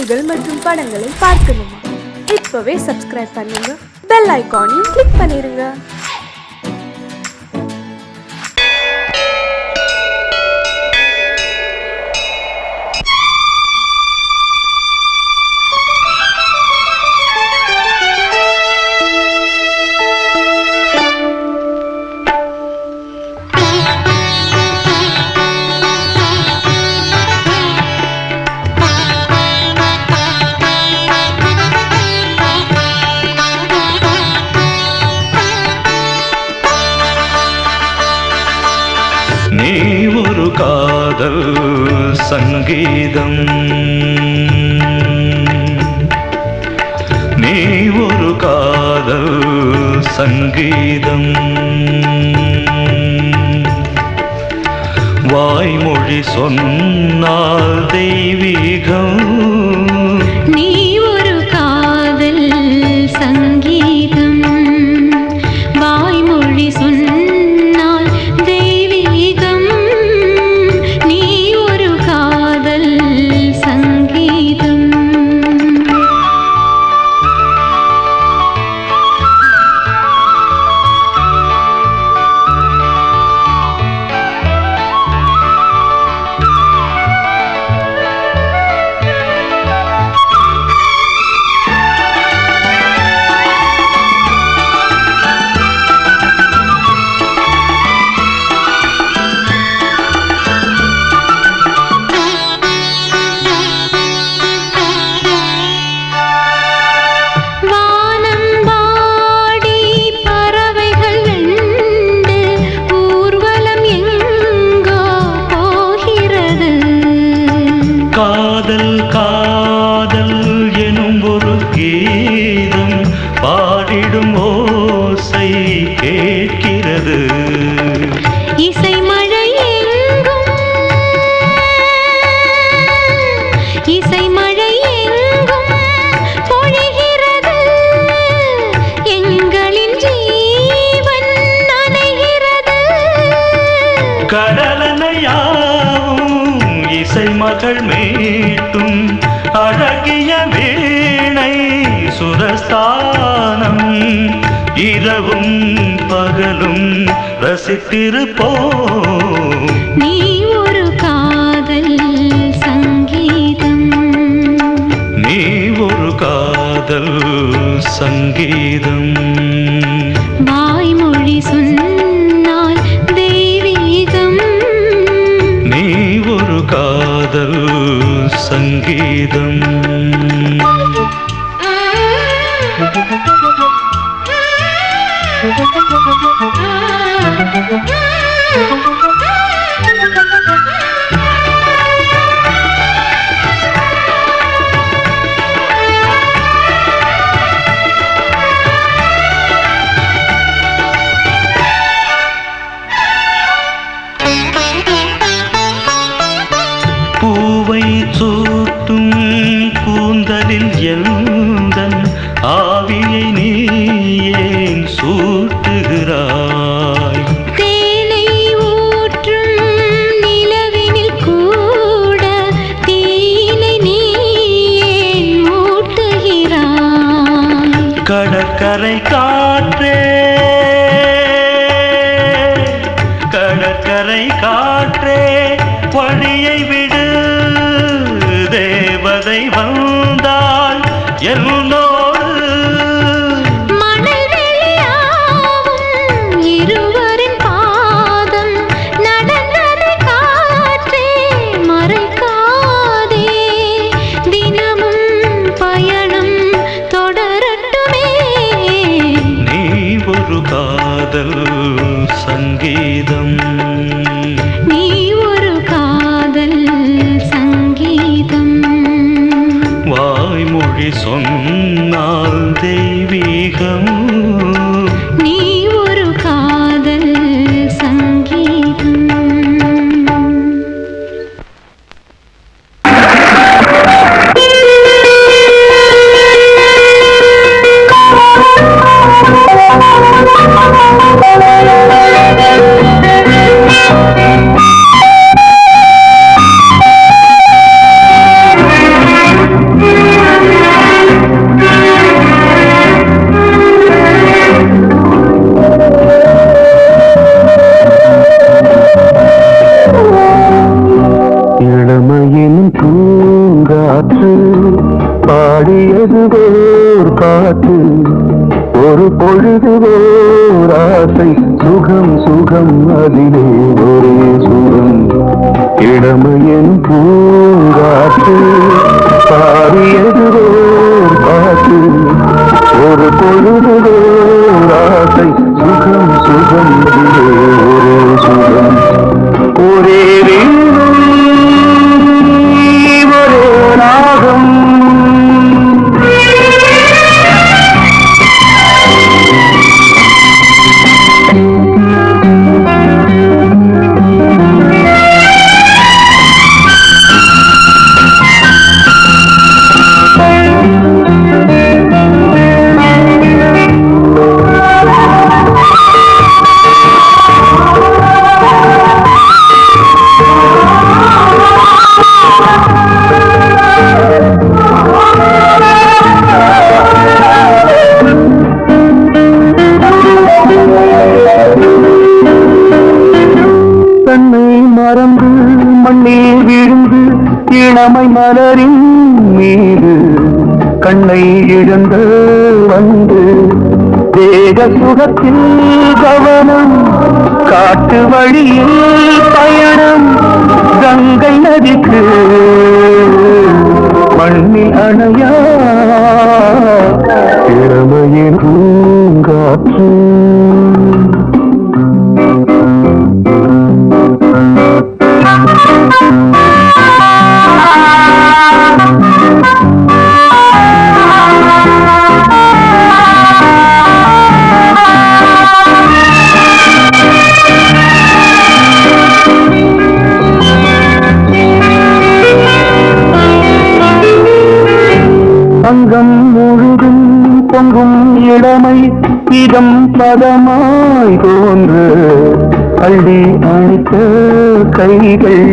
பாடல்கள் மற்றும் படங்களை பார்க்கணுமா? இப்பவே சப்ஸ்கிரைப் பண்ணுங்க, பெல் ஐகானையும் கிளிக் பண்ணிருங்க. நீ ஒரு காதல் சங்கீதம், நீ ஒரு காதல் சங்கீதம், வாய்மொழி சொன்னால் தெய்வீகம். நீ ஒரு காதல் சங்கீதம், வாய்மொழி சொன்னால் தெய்வீகம். நீ ஒரு காதல் சங்கீதம். காதல் காதல் எனும் ஒரு கீதம் பாடிடும் ஓசை கேட்கிறது. இசை மழை எங்கும், இசை மழை எங்கும் பொழிகிறது. எங்களின் ஜீவன் நனைகிறது. கடலனையாவும் இசை மகள் மீட்டும் அழகிய வீணை சுரஸ்தானம். இரவும் பகலும் ரசித்திருப்போம். நீ ஒரு காதல் சங்கீதம், நீ ஒரு காதல் சங்கீதம், வாய்மொழி சொன்னால் தெய்வீகம். நீ ஒரு காதல் சங்கீதம். பூவை சூட்டும் கூந்தலில் எழுந்தன் ஆவியை நீ ஏன் சூட்டுகிறாய்? தேனை ஊற்றும் நிலவினில் கூட தீனை நீ ஏன் மூட்டுகிறாய்? கடற்கரை காற்றே, கடற்கரை காற்றே வழியை விடு. தேவதை வந்தால் என்னோடு மணல் வெளியாகும் இருவரின் பாதம் நடந்ததை காற்றே மறைக்காதே. தினமும் பயணம் தொடரட்டுமே. நீ ஒரு காதல் சங்கீதம், நீ ஒரு காதல் சங்கீதம், வாய்மொழி சொன்னால் தெய்வீகம். நீ ஒரு காதல் சங்கீதம். காற்று பாடியது ஓர் பாட்டு ஒரு பொழுது ஓர் ஆசை சுகம் சுகம் அதிலே ஒரே சுகம் இளமையின் பூங்காற்று பாடியது ஓர் பாட்டு ஒரு பொழுது ஓர் ஆசை சுகம் சுகம் அதிலே ஒரே சுகம் ஒரே வீணை ஒரே ராகம் மறந்து மண்ணில் விழுந்து இளமை மலரின் மீது கண்ணை இழந்து வந்து தேக சுகத்தில் கவனம் காட்டு வழியில் பயணம் கங்கை நதிக்கு மண்ணில் அணையா இளமையின் பூங்காற்று அங்கம் முழுதும் பொங்கும் இளமை இதம் பதமாய் தோன்று அள்ளி அணித்த கைகள்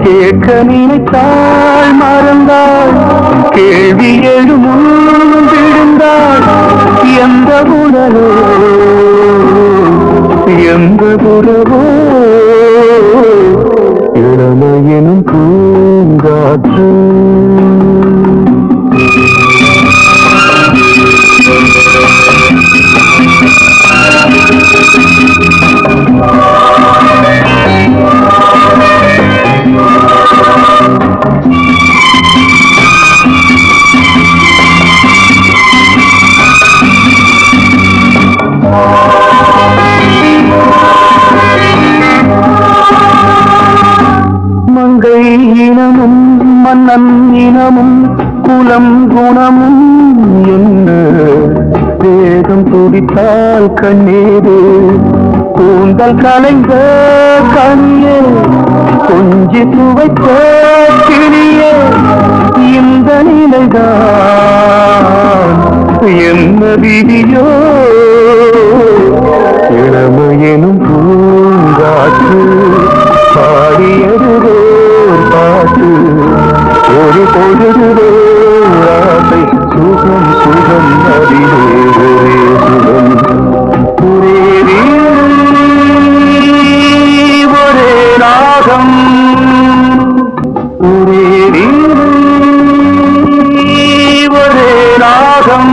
கேட்க நினைத்தாள் மறந்தாள் கேள்வி எழும் விழுந்தாள் எந்த உணரோ எந்த புறவோ இளமையினும் பூங்காற்று மங்கை இனமும் மன்னன் இனமும் குலம் குணமும் என்ன வேகம் துடித்தால் கண்ணீரு கூந்தல் கலைந்த கனியே கொஞ்சி துவைத்த கிளியே இந்த நிலைதான் என்ன விதியோ இளமையெனும் பூங்காற்று பாடியது பாட்டு ஒரு பொழுது ஆசை சுகம் சுகம் அதிலே ஒரே சுகம் ஒரே ஒரே ராகம் ஒரே ஒரே ராகம்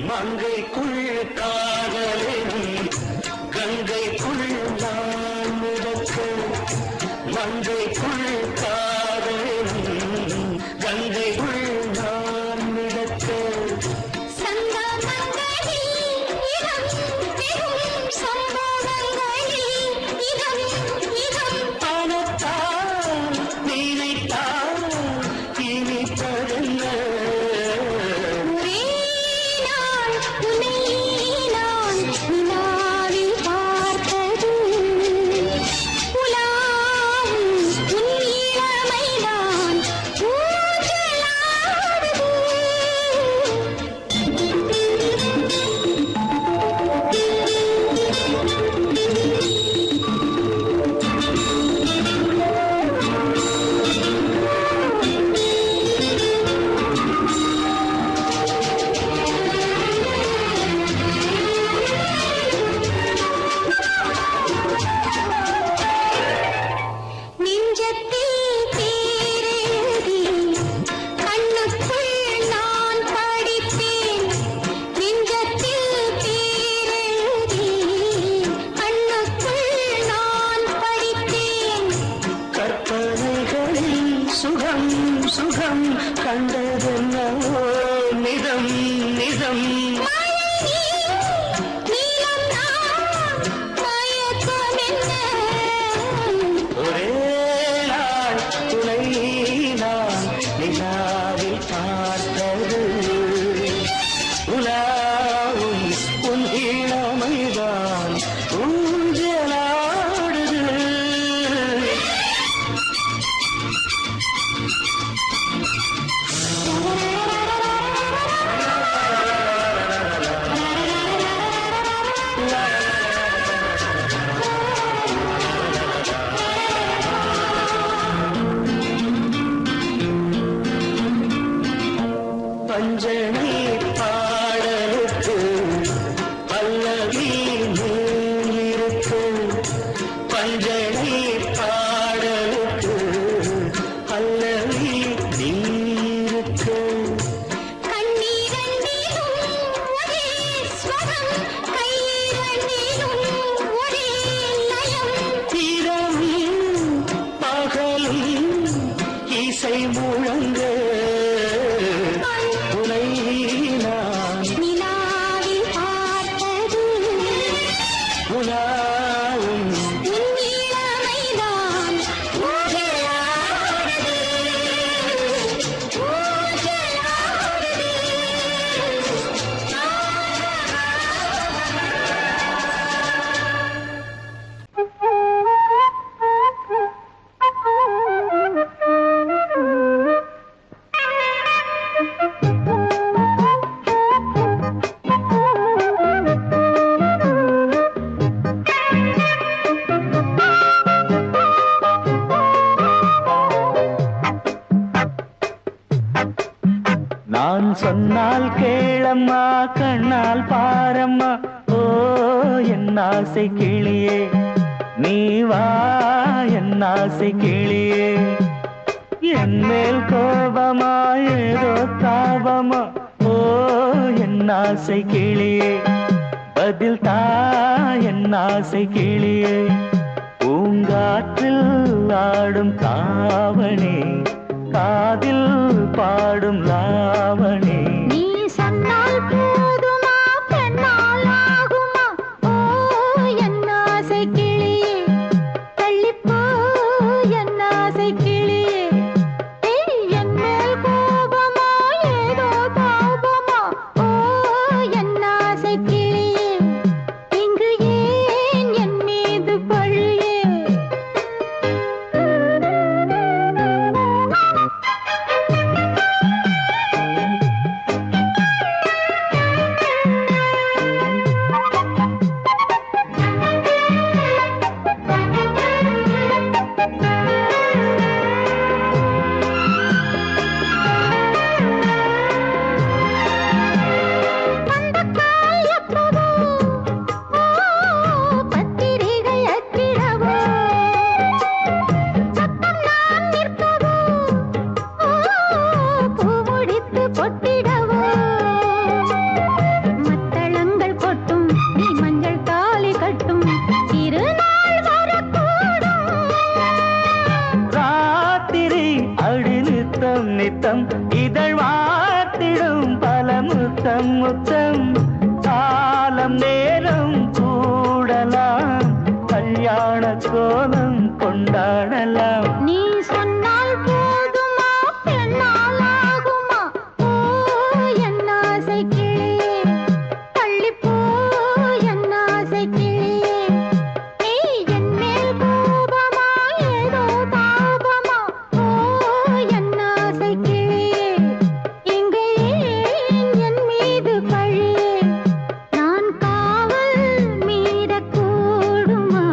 மங்கைக்குள் காதலின் கங்கைக்குள் நான் மிதக்க மங்கைக்குள் காதலின் கங்கைக்குள் நான் மிதக்க கண்டதென்னவோ நிதம் நிதம் ஒரே நாள் துணை நான் நிலாவில் பார்த்தது உலாவும் உன் இளமைதான் ஊஞ்சலாடுது பஞ்சனை பாடலுக்கு பல்லவி இருக்கு பஞ்சனை பாடலுக்கு பல்லவி இருக்கு இரவும் பகலும் இசை முழங்க நான் சொன்னால் கேளம்மா கண்ணால் பாரம்மா ஓ என் ஆசை கிளியே நீ வா என் ஆசை கிளியே என் மேல் கோபமா ஏதோ தாபமா ஓ என் ஆசை கிளியே பதில் தா என் ஆசை கிளியே பூங்காற்றில் ஆடும் தாவணி காதில் பாடும் லாவணி நீ சொன்னால் போதுமா பெண்ணால் ஆகுமா ஓ என் ஆசை கிளியே தள்ளிப்போ என் ஆசை கிளியே என் மேல் கோபமா ஏதோ தாபமா ஓ என் ஆசை கிளியே இங்கு ஏன் என் மீது பழியே காலம் நேரம் கூடலாம் கல்யாண கோலம் கொண்டாடலாம் நீ சொன்னால் போதுமா பெண்ணால் ஆகுமா ஓ என் ஆசை கிளியே தள்ளிப்போ என் ஆசை கிளியே நீ என் மேல் கோபமா ஏதோ தாபமா ஓ என் ஆசை கிளியே இங்கு ஏன் என் மீது பழியே நான் காவல் மீறக்கூடுமா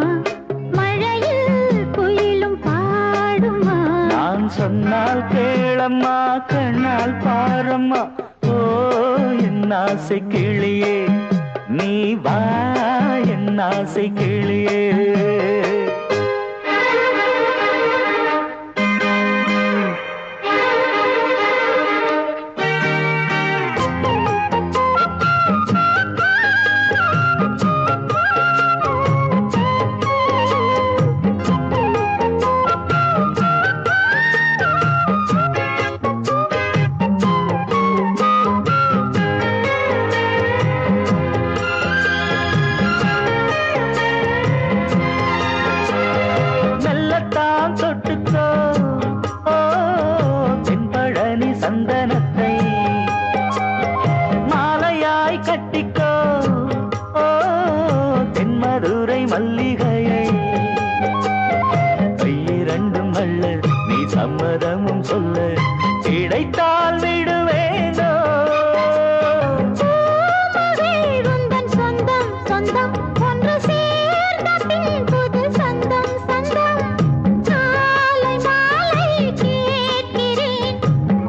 மழையில் குயிலும் பாடுமா நான் சொன்னால் கேளம்மா கண்ணால் பாரம்மா ஓ என் ஆசை கிளியே நீ வா என் ஆசை கிளியே மெல்லத்தான் தொட்டுக்கோ ஓ தென்பழனி சந்தனத்தை மாலையாய் கட்டிக்கோ ஓ தென்மதுரை மல்லிகையை கையிரண்டும் அல்ல நீ சம்மதமும் சொல்ல கிடைத்தால் விடுவேனோ உந்தன் சொந்தம் சொந்தம் ஒன்று சேர்ந்த பின் புது சொந்தம் சொந்தம் சாலை மாலை கேட்கிறேன்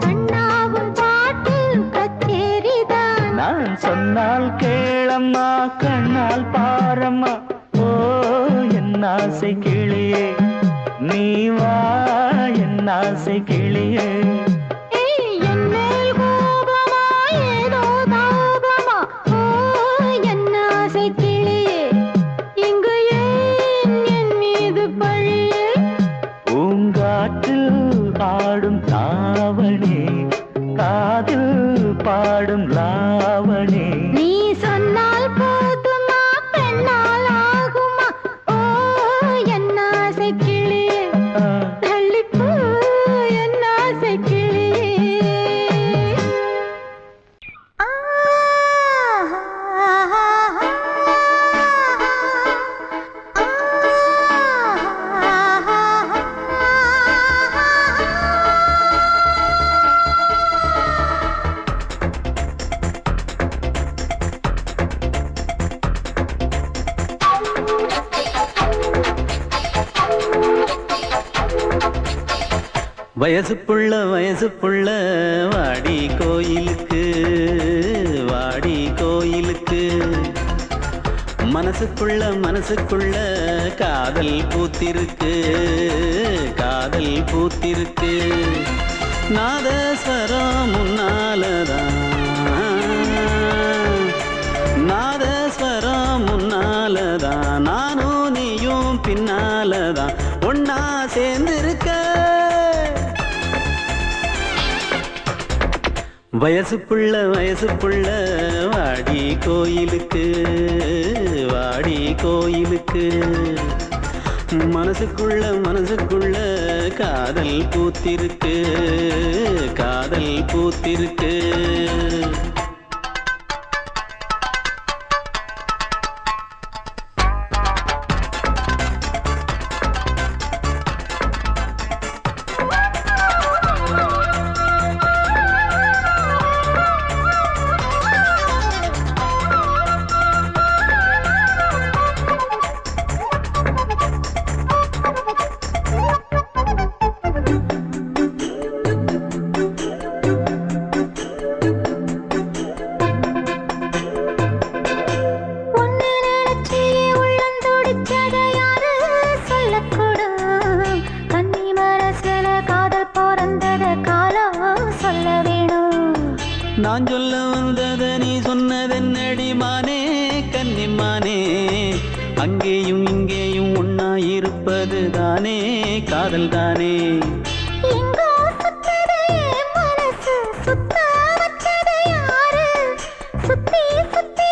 கண்ணாவும் பாட்டு கச்சேரிதான் நான் சொன்னால் கேளம்மா கண்ணால் பாரம்மா ஓ என் ஆசை கிளியே நீ வா என் ஆசை கிளியே என் மேல் கோபமா ஏதோ தாபமா ஓ என் ஆசை கிளியே இங்கு ஏன் என் மீது பழியே பூங்காற்றில் ஆடும் தாவணி காதில் பாடும் லாவணி நீ சொன்னால் போதுமா பெண்ணால் ஆகுமா ஓ என் ஆசை கிளியே தள்ளிப்போ என் ஆசை கிளியே வயசு புள்ள வாடி கோயிலுக்கு மனசுக்குள்ள காதல் பூத்திருக்கு நாதஸ்வரம் முன்னாலதான் நானும் நீயும் பின்னாலதான் ஒன்னா சேர்ந்திருக்க வயசு புள்ள வாடி கோயிலுக்கு மனசுக்குள்ள காதல் பூத்திருக்கு நான் சொல்ல வந்தத நீ சொன்னதென்னடி மானே கன்னிமானே அங்கேயும் இங்கேயும் ஒன்னா இருப்பது தானே காதல் தானே எங்கோ சுத்ததே மனசு சுத்த வச்சது யாரு சுத்தி சுத்தி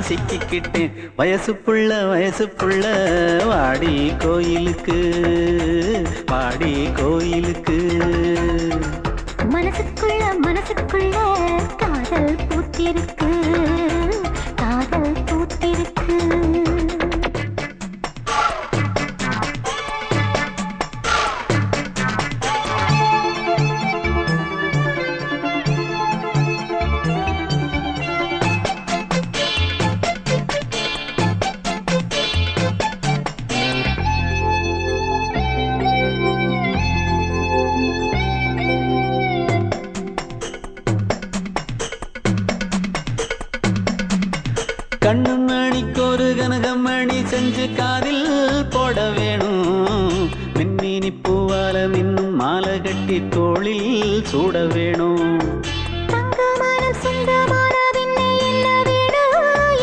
சிக்கிக்கிட்டேன் வயசு புள்ள வாடி கோயிலுக்கு வாடி கோயிலுக்கு மனசுக்குள்ள காதல் பூத்திருக்கு காதல் பூத்திருக்கு கண்ணு மணிக்கொரு கனகமணி செஞ்சு காதில் போட வேணும் மின்மினி பூவால மின்னும் மாலை கட்டி தோளில் சூட வேணும் தங்கமனம் சொந்தமானதின்னை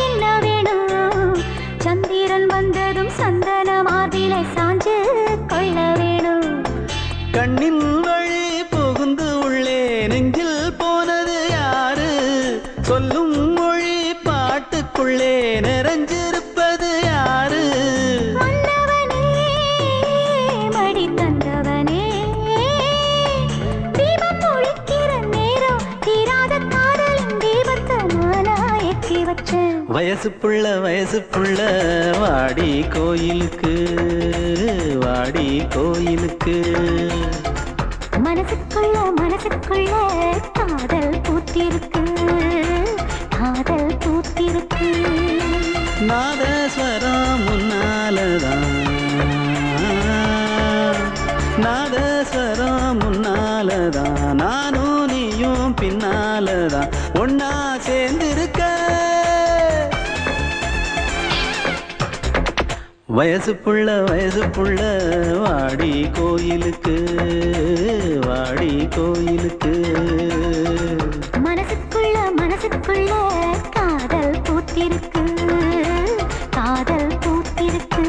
என்ன வேணும் சந்திரன் வந்ததும் சந்தன மார்பிலை சாஞ்சு கொள்ள வேணும் கண்ணின் வழி புகுந்து உள்ளே நெஞ்சில் போனது யாரு சொல்லும் மொழி பாட்டுக்குள்ளே நிறைஞ்சிருப்பது யாரு மன்னவனே மடி தந்தவனே தீபம் ஒழிக்கிற நேரம் தீராத காதலின் தீபத்தை நானா ஏற்றி வச்சேன் வயசு புள்ள வாடி கோயிலுக்கு வாடி கோயிலுக்கு மனசுக்குள்ள காதல் பூத்திருக்கு காதல் பூத்திருக்கு நாதஸ்வரம் முன்னாலதான் நானும் நீயும் பின்னாலதான் ஒன்னா சேர்ந்திருக்க வயசு புள்ள வாடி கோயிலுக்கு வாடி கோயிலுக்கு மனசுக்குள்ள காதல் பூத்திருக்கு காதல் பூத்திருக்கு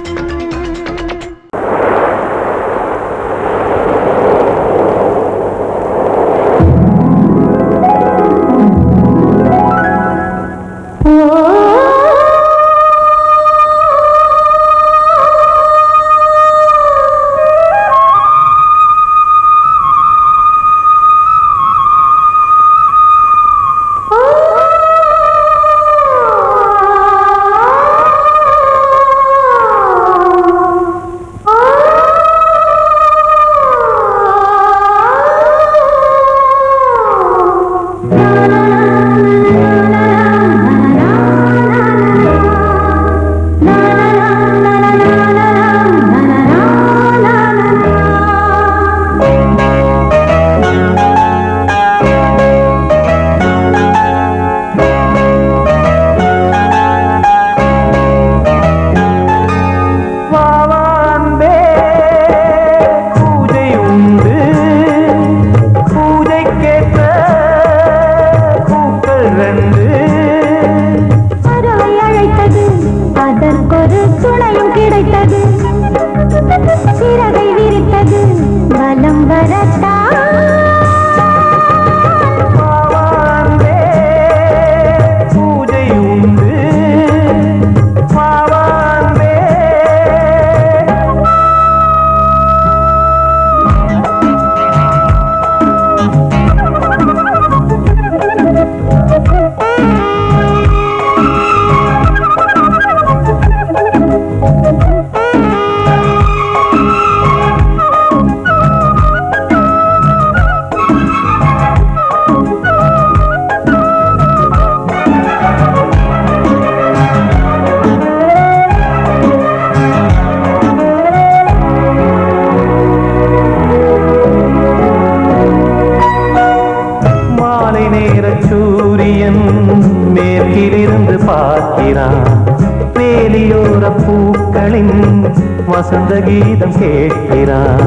வசந்த கீதம் கேட்கிறான்.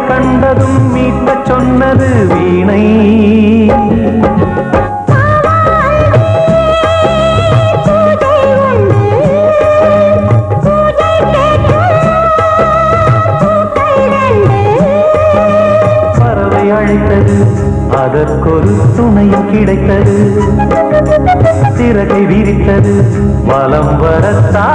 கண்டதும் மீட்ட சொன்னது வீணை. பறவை அழைத்தது, அதற்கொரு துணையும் கிடைத்தது. சிறகை விரித்தது, வலம் வரத்தா.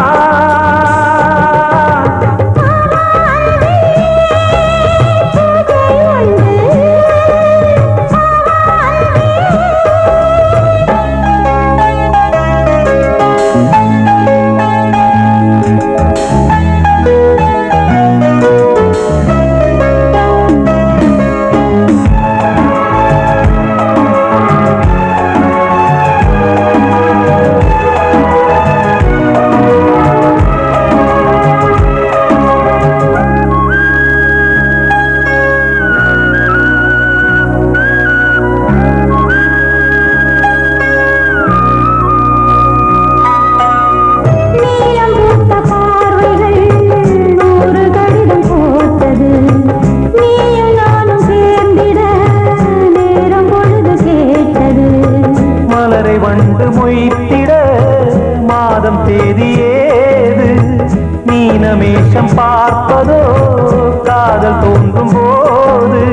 வண்டு மொய்த்திட மாதம் தேதியேது. மீனமேஷம் பார்ப்பதோ காதல் தோன்றும் போது.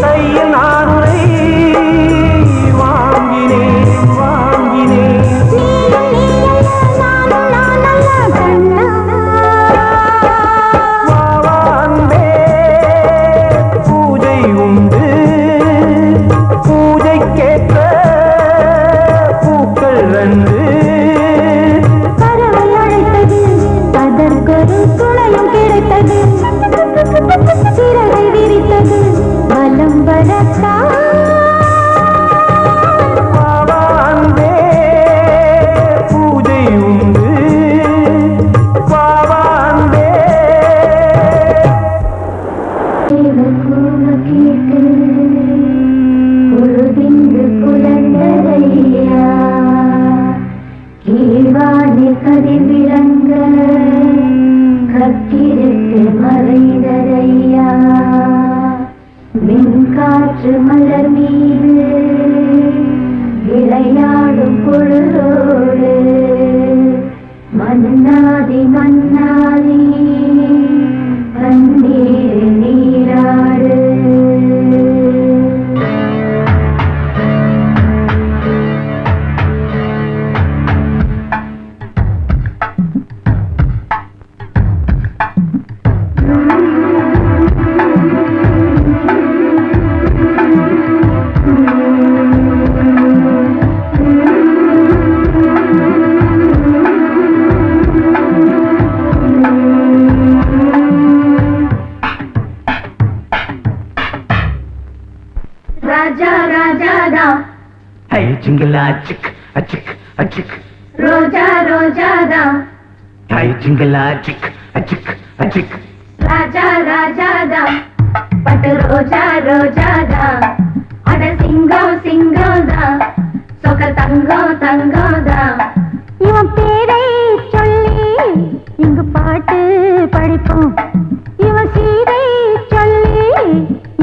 கையில் நானுரை வாங்கினேன் வாங்கினேன். சிறகை விரித்தது, வலம் வரத்தா. பூஜை உண்டு பாவாந்தே. பொழுதிங்கு குழந்தையா, கீழ்வாணி கதிர் விளங்க கத்திருக்கு மறைந்ததையா. மின்காற்று மலர் மீது விளையாடும் பொழுதோடு மன்னாதி மன்னாதி கண்ணீர் நீராடு. ராஜா ராஜாதா, ஹை ஜிங்கலா சிக் அச்சிக் அச்சிக். ரோஜா ரோஜாதா, ஹை ஜிங்கலா சிக் அச்சிக் அச்சிக். ராஜா ராஜாதா, பட்டு ரோஜா ரோஜாதா. அட சிங்கம் சிங்கம்தா, சொக்க தங்கம் தங்கம்தா. இவன் பேரை சொல்லி இங்கு பாட்டு படிப்போம். இவன் சீரை சொல்லி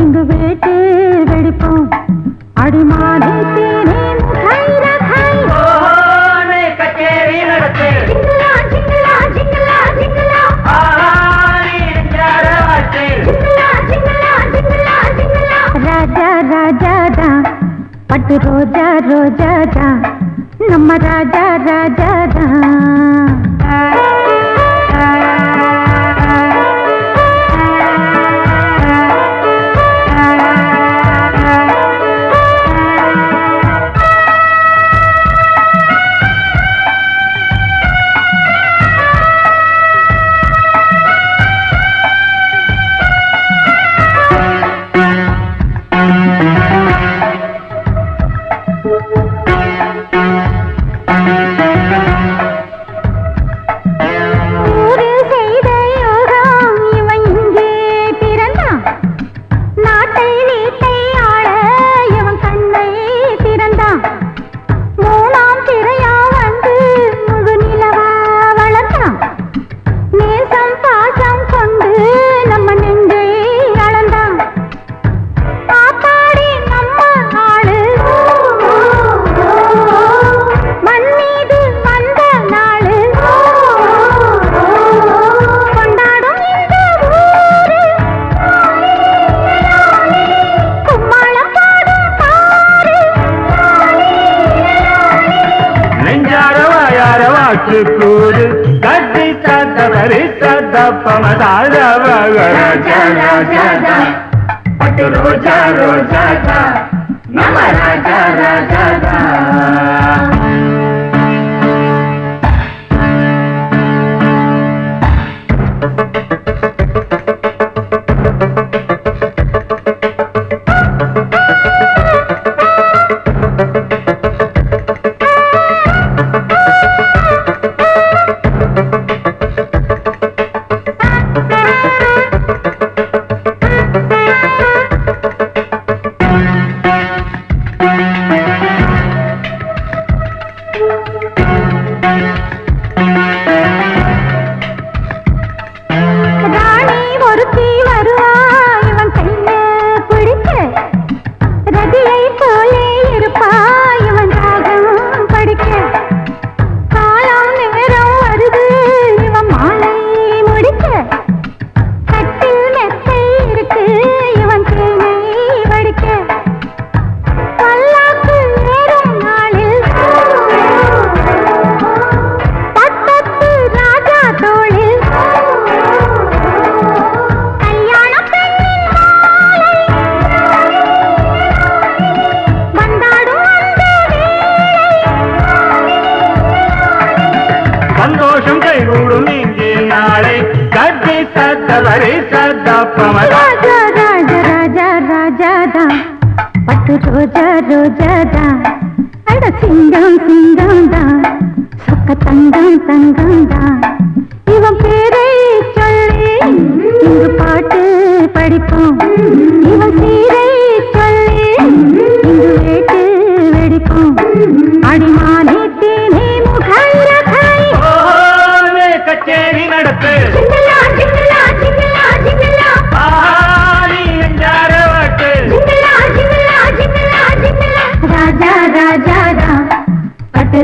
இங்கு வேட்டு வெடிப்போம். அடிமானே தேனே கைர கை கச்சேரி நடத்து. ஜிங்கலா ஜிங்கலா ஜிங்கலா ஜிங்கலா. ஜிங்கலா ஜிங்கலா ஜிங்கலா ஜிங்கலா. ராஜா ராஜாதா, பட்டு ரோஜா ரோஜாதா, நம்ம ராஜா ராஜாதா. வரி சத பமதாத ராஜா ராஜா பட்டு ரோஜா ரோஜா நம ராஜா ராஜா பட்டு ரோஜா ரோஜாதா அட சிங்கம் சிங்கம்தா சொக்க தங்கம் தங்கம்தா இவன் பேரை சொல்லி இங்கு பாட்டு படிப்போம் இவன் சீரை சொல்லி இங்கு வேட்டு வெடிப்போம் அடிமானே தேனே முகரகாய் கச்சேரி நடத்து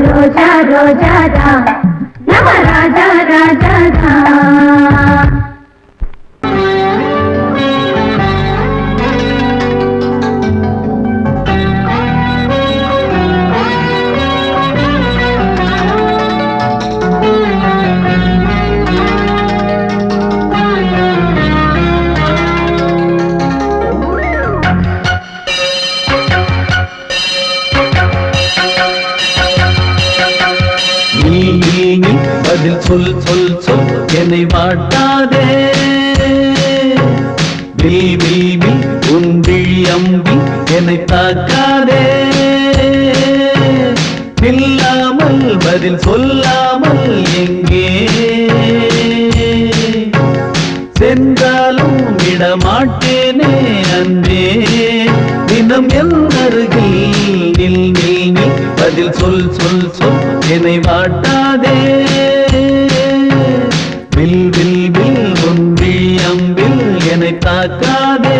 ரோஜா ரோஜாதா நம ராஜா ராஜாதா பதில் சொல் சொல் சொல் என்னை வாட்டாதே வில் வில் வில் உன் விழி அம்பி என்னை தாக்காதே இல்லாமல் பதில் சொல்லாமல் எங்கே சென்றாலும் விடமாட்டேனே அன்பே தினம் என் அருகில் நில் நில் நில் பதில் சொல் சொல் சொல் என்னை வாட்டாதே வில் வில் வில் ஒன்றி அம்பில் என்னை தாக்காதே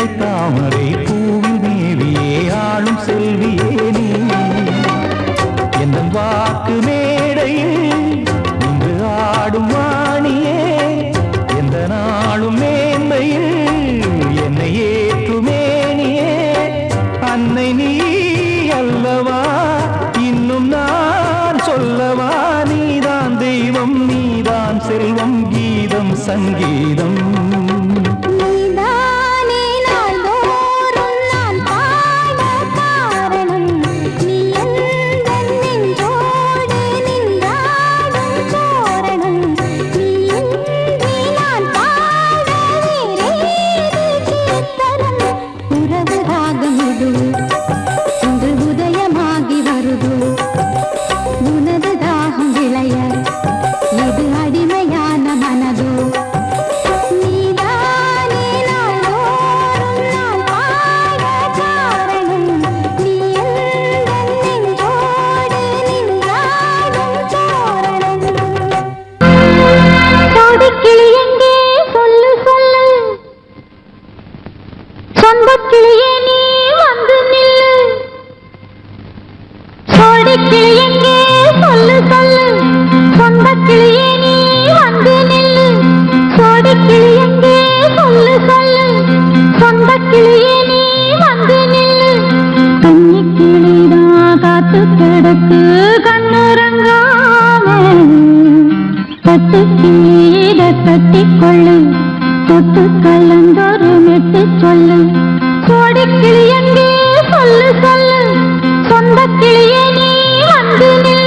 வெள்ளை தாமரை பூவில் மேவியே ஆளும் செல்வியே நீ என் வாக்கு மேடையில் இன்று ஆடும் வாணியே எந்த நாளும் மேன்மையில் என்னை ஏற்றுமேனியே அன்னை நீ அல்லவா இன்னும் நான் சொல்லவா நீதான் தெய்வம் நீதான் செல்வம் கீதம் சங்கீதம் கட்டிக்கொள்ளு தொட்டு கலந்தொரு மெட்டு சொல்லு சோடி கிளி எங்கே சொல்லு சொல்லு சொந்த கிளியே நீ வந்து நில்லு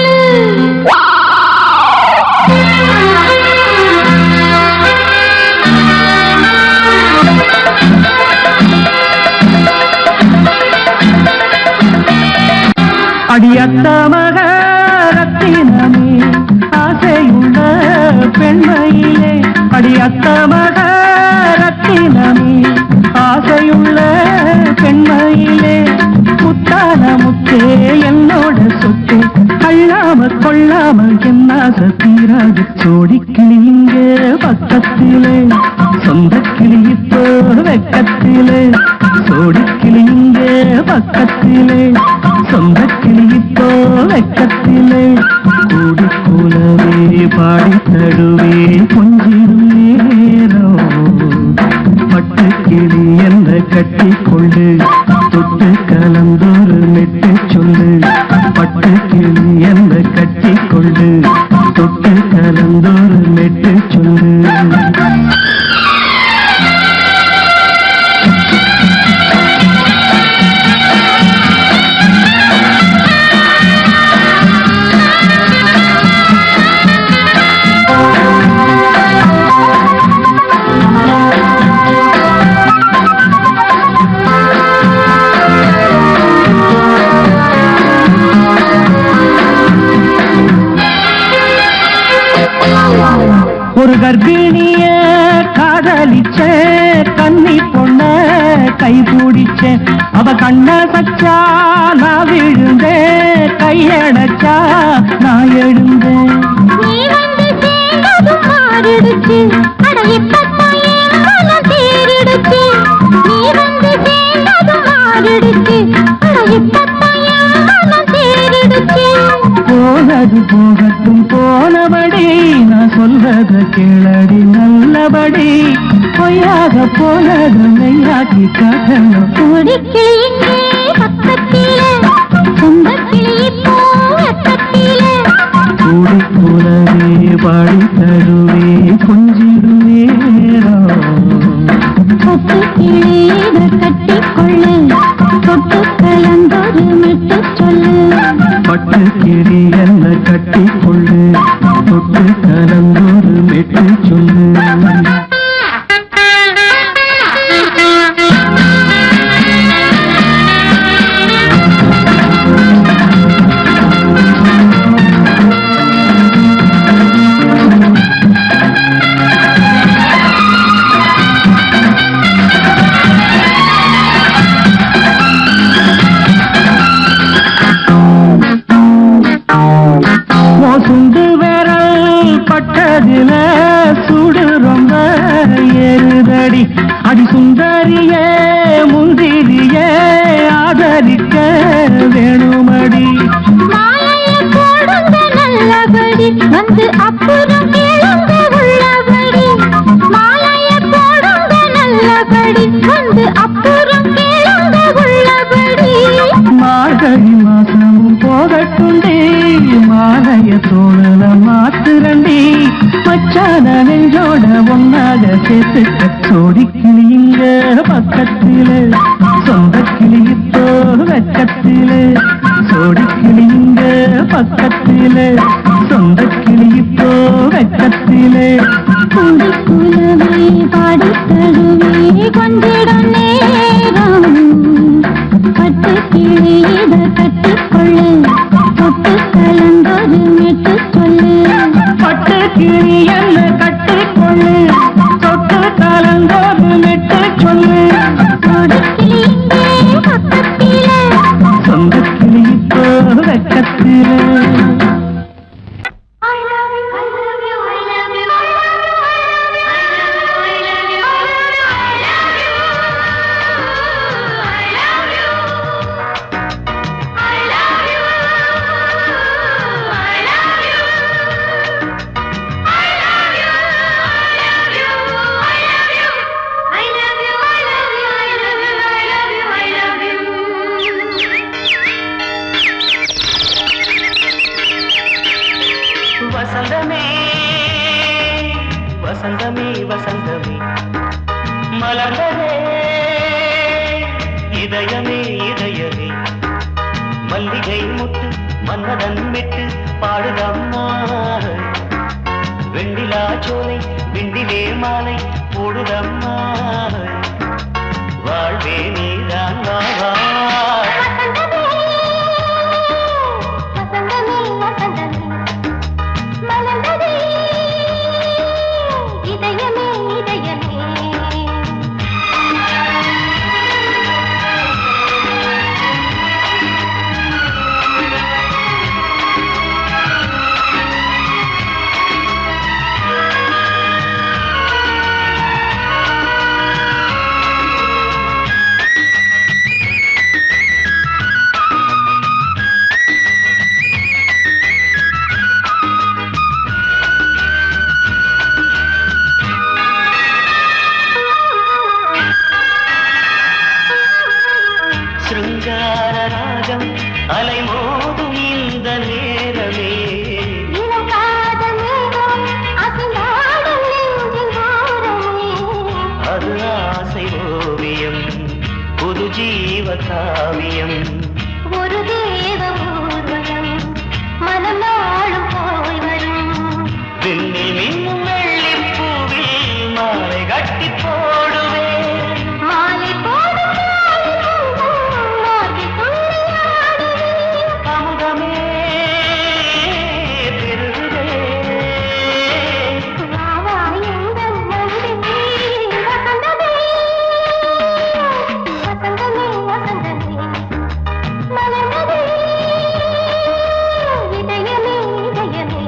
அடியத்த மக ரத்தினமே ஆசையுள்ள பெண்மையிலே அடியத்த மக ரத்தினமே ஆசையுள்ள பெண்மையிலே முத்தான முத்தே என்னோட சொத்து அள்ளாம கொள்ளாம என்ன சத்தீராது சோடிக்கிளி இங்க பக்கத்திலே சொந்த கிளி இப்போ வெக்கத்திலே சோடிக்கிளி இங்க பக்கத்திலே சொந்த கிளி இப்போ வெக்கத்திலே கூடி கூலவே பாடி தடுவே கொஞ்சிடும் நேரம் பட்டு கிளி என்ற கட்டி கொண்டு தொட்டு கலந்தொரு மெட்டு சொல்லு பட்டு கிளி என்ற கட்டி கொண்டு தொட்டு கலந்தொரு மெட்டு சொல்லு ஒரு கர்ப்பிணிய காதலிச்ச கண்ணி பொண்ண கை பிடிச்ச அவ கண்ண சச்சா நான் விழுந்தேன் கையடைச்சா நான் எழுந்தேன் நீ வந்து சேர்ந்ததும் மாறிடுச்சு அட இப்பத்தான் என் மனம் தேறிடுச்சு நீ வந்து சேர்ந்ததும் மாறிடுச்சு அட இப்பத்தான் என் மனம் தேறிடுச்சு போனது போகட்டும் போனபடி நான் சொல்றத கேளடி நல்லபடி பொய்யாக போனது மெய்யாக்கி காட்டணும் கூடி கிளி இங்கே பக்கத்திலே சொந்த கிளி இப்போ வெக்கத்திலே கூடி கூடவே பாடி தருவே கொஞ்சிடும் நேரம் தொட்டு கிளியிட கட்டிக்கொள்ளு தொட்டு கலந்தொரு மெட்டு சொல்லு பட்டு கிளி என்ன கட்டி கொள்ளு தொட்டு கலந்தொரு மெட்டு சொல்லு அடி சுந்தரியே முந்திரியே ஆதரிக்க வேணுமடி. மாலையை போடுங்க நல்லபடி வந்து அப்புறம் கேளுங்க உள்ளபடி. மாலையை போடுங்க நல்லபடி வந்து அப்புறம் கேளுங்க உள்ளபடி. மார்கழி மாசமும் போகட்டுண்டி மாலைய தோழல மாத்துரண்டி. மச்சான நெஞ்சோட ஒன்னாக சேர்த்துக்க சோடி கிளியுங்க பக்கத்திலே சொந்த கிளி இப்போ வெக்கத்திலே. சோடி கிளியுங்க பக்கத்திலே சொந்த கிளி இப்போ வெக்கத்திலே. குந்தி குலவே பாடி தழுவே கொஞ்சிடம் நேரம் பட்டு கிளி இத கட்டிக்கொள்ளு தொட்டு கலந்தொரு மெட்டு சொல்லு. பட்டு கிளி என்ன கட்டிக்கொள்ளு தொட்டு கலந்தோடு மெட்டு சொல்லு. சோடி கிளி இங்கே பக்கத்திலே சொந்த கிளி இப்போ வெக்கத்திலே. I love you, I love you, I love you, I love you, I love you, I love you, I love you, I love you, I love you, I love you, I love you, I love you, I love you, I love you, I love you, I love you, I love you. வசந்தமே வசந்தமே வசந்தமே மலர்ந்ததே இதயமே இதயமே. மல்லிகை முட்டு மன்னதன் மெட்டு பாடுதம்மா. வெண்ணிலா சோலை வெண்டிலே மாலை போடுதம்மா. வாழ்வே நீதான் வா. வசந்தமே வசந்தமே மலர்ந்ததே இதயமே இதயமே. சிருங்கார ராகம் அலைமோதும் இந்த நேரமே. இளம் காதல் மேகம் அசைந்தாடும் நெஞ்சின் ஓரமே. அது ஆசை ஓவியம் புது ஜீவ காவியம். ஒரு தேவ ஊர்வலம் மனம் நாளும் போய் வரும். விண்ணில் மின்னும் வெள்ளிப் பூவில் மாலை கட்டி போடுவேன். மாலை போடும் மார்கழி துள்ளியாடுவேன். அமுதமே பெருகுதே. வா வா எங்கள் நந்தினி. வசந்தமே வசந்தமே வசந்தமே மலர்ந்ததே இதயமே இதயமே.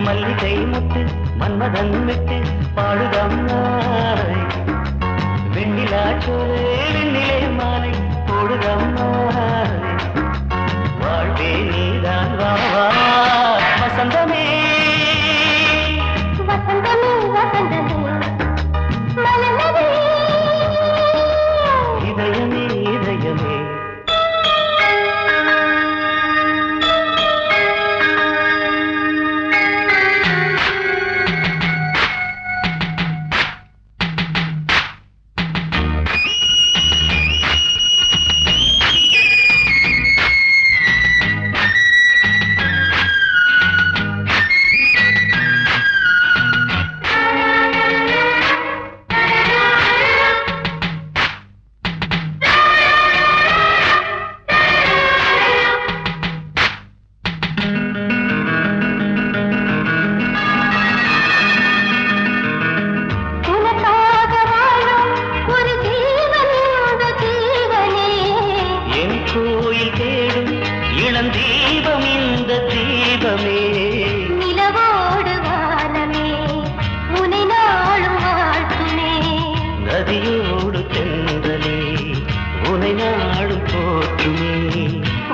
மல்லிகை முத்து நதியோடு தென்றலே உனை நாடும் போற்றுமே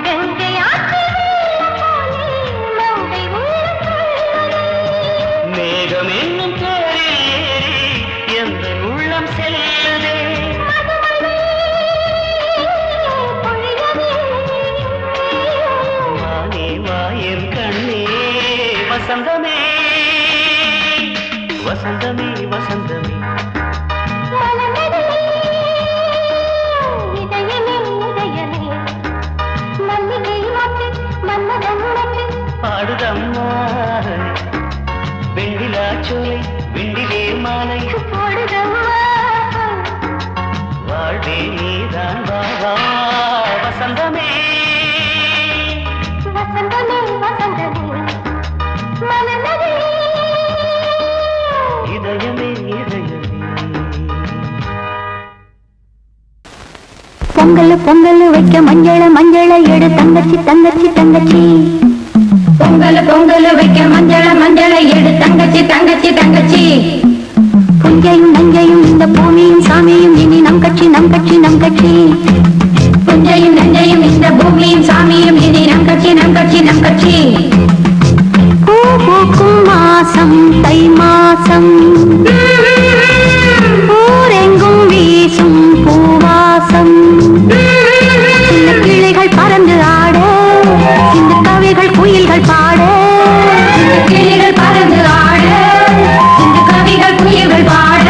கங்கை ஆற்றில் வெள்ளம் போலே மங்கை உள்ளம் துள்ளுதே. மேகம் என்னும் தேரில் ஏறி எந்த உள்ளம் செல்லுதே பொழியவே. வானே வாயன் கண்ணே வசந்தமே வசந்தமே வசந்தமே மலர்ந்ததே இதயமே இதயமே. மல்லிகை மொட்டு மன்மதன் மொட்டு பாடுதம்மா வெண்ணிலா சோலை வெண்ணிலே மாலை போடுதம்மா. வாழ்வே நீதான் வா வா வசந்தமே வசந்தமே வசந்தமே மலர்ந்ததே. இதயமே இதயமே பொங்கல் பொங்கல் வைக்க மஞ்சள மஞ்சள எடு தங்கச்சி தங்கச்சி தங்கச்சி பொங்கல் பொங்கல் வைக்க மஞ்சள மஞ்சள எடு தங்கச்சி தங்கச்சி தங்கச்சி புஞ்சையும் நஞ்சையும் இந்த பூமியும் சாமியும் இனி நம் கட்சி நம் கட்சி நம் கட்சி புஞ்சையும் நஞ்சையும் இந்த பூமியும் சாமியும் இனி நம் கட்சி நம் கட்சி நம் கட்சி பூ பூக்கும் மாசம் தை மாசம் ஊரெங்கும் வீசும் பூவாசம் சின்ன கிளைகள் பறந்து ஆட இந்த கவிகள் குயில்கள் பாட சின்ன கிளைகள் பறந்து ஆட இந்த கவிகள் குயில்கள் பாட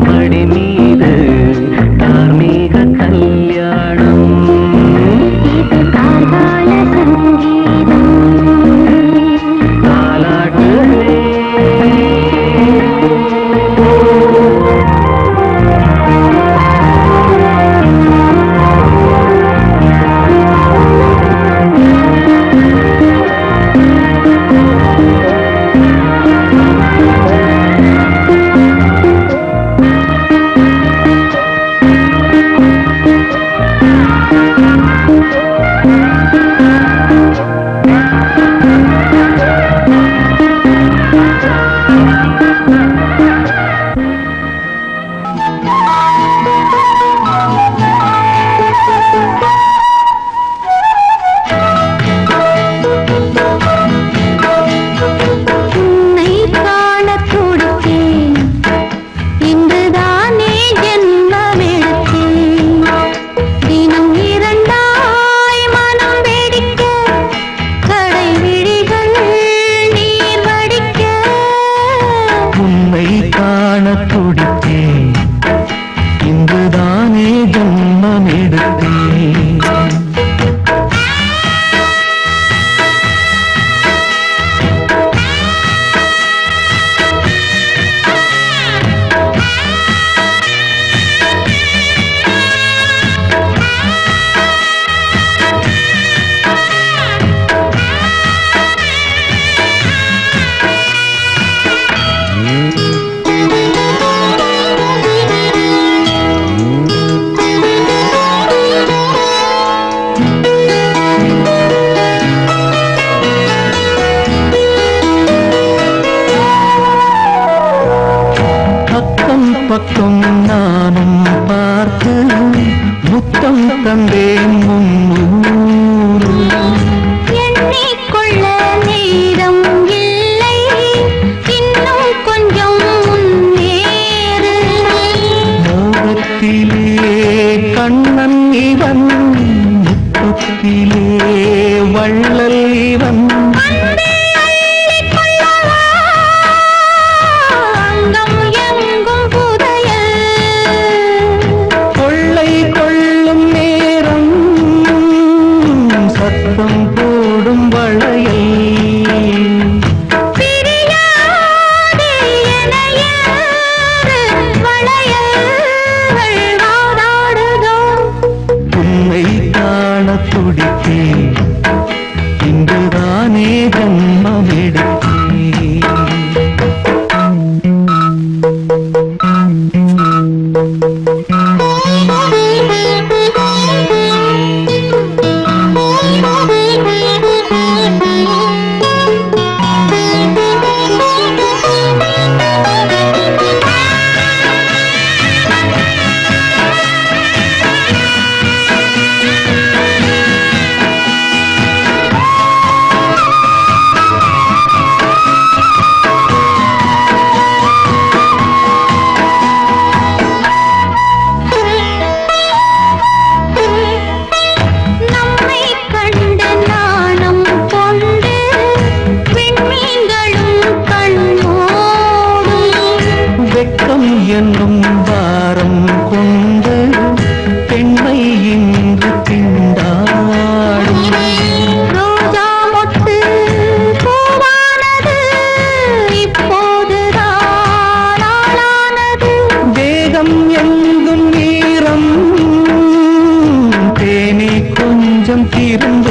மடி மீது தார்மீக கல்யாணம் உன்னை காண துடித்தேன் இங்குதானே ஜன்மம் எடுத்தேன் பக்கம் நானும் பார்த்து முத்தம் தந்தேன் முன்னூறு எண்ணிக்கொள்ள நேரம் இல்லை இன்னும் கொஞ்சம் முன்னேறு மோகத்திலே கண்ணன் இவன் முத்தத்திலே வள்ளல் இவன் இங்குதானே ஜன்மம் எடுத்தேன் என்னும் வாரம் கொண்டு பெண்மை இன்று திண்டாடும் ரோஜா மொட்டு பூவானது இப்போதுதான் ஆளானது வேகம் எங்கும் நீரம் தேனே கொஞ்சம் திறந்து